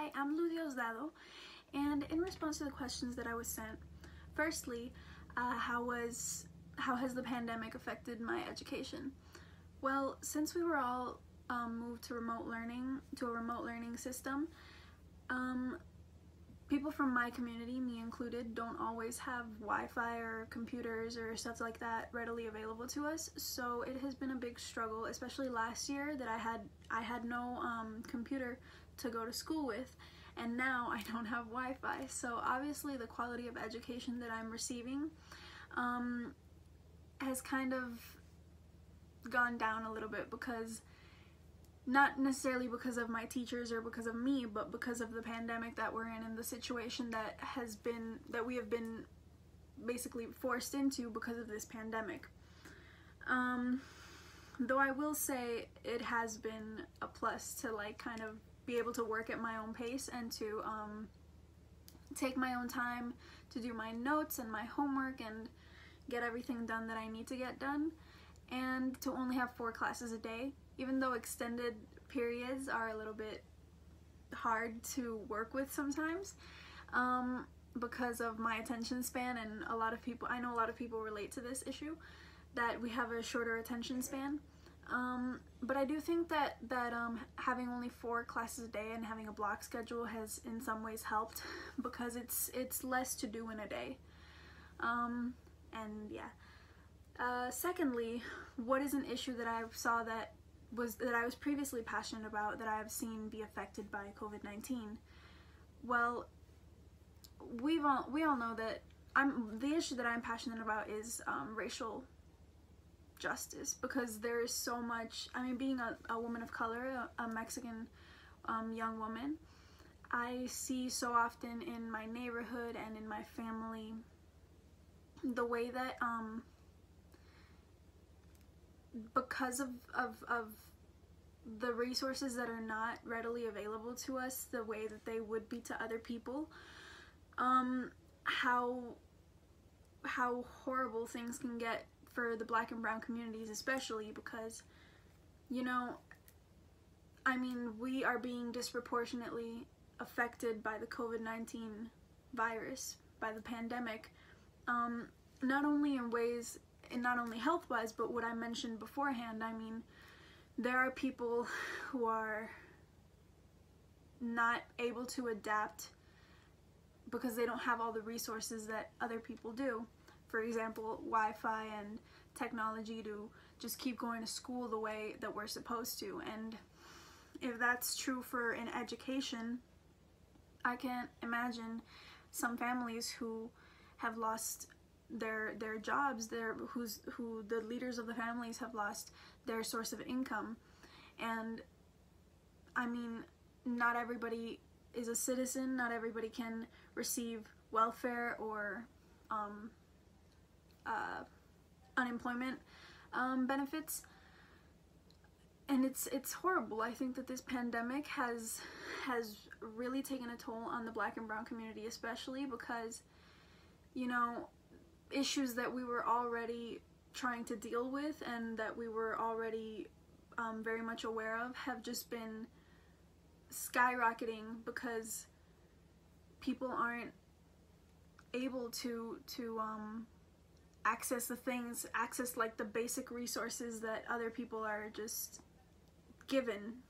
Hi, I'm Luz Diosdado, and in response to the questions that I was sent, firstly, how has the pandemic affected my education? Well, since we were all moved to a remote learning system, people from my community, me included, don't always have Wi-Fi or computers or stuff like that readily available to us. So it has been a big struggle, especially last year, that I had no computer to go to school with, and now I don't have Wi-Fi. So obviously the quality of education that I'm receiving has kind of gone down a little bit, because not necessarily because of my teachers or because of me, but because of the pandemic that we're in and the situation that we have been basically forced into because of this pandemic. Though I will say it has been a plus to kind of be able to work at my own pace and to take my own time to do my notes and my homework and get everything done that I need to get done, and to only have 4 classes a day, even though extended periods are a little bit hard to work with sometimes because of my attention span, and I know a lot of people relate to this issue, that we have a shorter attention span. But I do think that having only 4 classes a day and having a block schedule has in some ways helped, because it's less to do in a day. And yeah. Secondly, what is an issue that I saw that I was previously passionate about that I have seen be affected by COVID-19? Well, we all know that the issue that I'm passionate about is racial justice, because there is so much. I mean, being a woman of color, a Mexican young woman, I see so often in my neighborhood and in my family the way that because of the resources that are not readily available to us the way that they would be to other people, how horrible things can get for the Black and brown communities, especially because, I mean, we are being disproportionately affected by the COVID-19 virus, by the pandemic, not only in ways, and not only health-wise, but what I mentioned beforehand. I mean, there are people who are not able to adapt because they don't have all the resources that other people do. For example, Wi-Fi and technology to just keep going to school the way that we're supposed to. And if that's true for an education, I can't imagine some families who have lost their jobs, who the leaders of the families have lost their source of income. And I mean, not everybody is a citizen, not everybody can receive welfare or unemployment benefits, and it's horrible. I think that this pandemic has really taken a toll on the Black and brown community, especially because, issues that we were already trying to deal with and that we were already very much aware of have just been skyrocketing because people aren't able to access like the basic resources that other people are just given